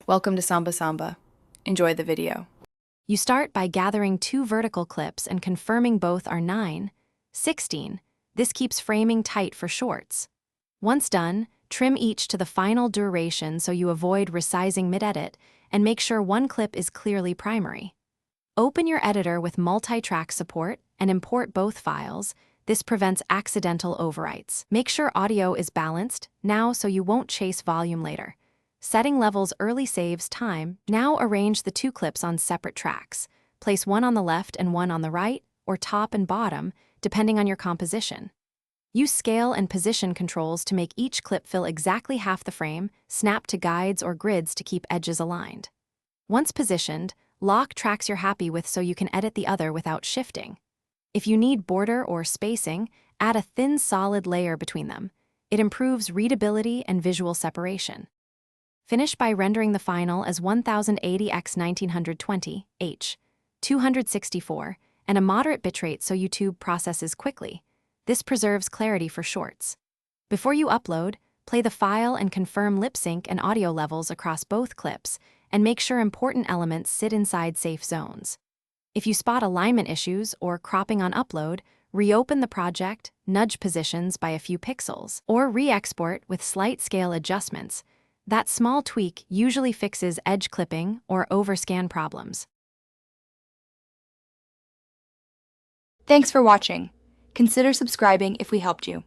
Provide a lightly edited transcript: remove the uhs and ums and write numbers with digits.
Welcome to Samba Samba. Enjoy the video. You start by gathering 2 vertical clips and confirming both are 9/16. This keeps framing tight for shorts. Once done, trim each to the final duration so you avoid resizing mid-edit, and make sure one clip is clearly primary. Open your editor with multi-track support and import both files. This prevents accidental overwrites. Make sure audio is balanced now so you won't chase volume later. Setting levels early saves time. Now arrange the 2 clips on separate tracks. Place one on the left and one on the right, or top and bottom, depending on your composition. Use scale and position controls to make each clip fill exactly half the frame. Snap to guides or grids to keep edges aligned. Once positioned, lock tracks you're happy with so you can edit the other without shifting. If you need border or spacing, add a thin solid layer between them. It improves readability and visual separation. Finish by rendering the final as 1080 x 1920 h, 264, and a moderate bitrate so YouTube processes quickly. This preserves clarity for shorts. Before you upload, play the file and confirm lip sync and audio levels across both clips, and make sure important elements sit inside safe zones. If you spot alignment issues or cropping on upload, reopen the project, nudge positions by a few pixels, or re-export with slight scale adjustments. That small tweak usually fixes edge clipping or overscan problems. Thanks for watching. Consider subscribing if we helped you.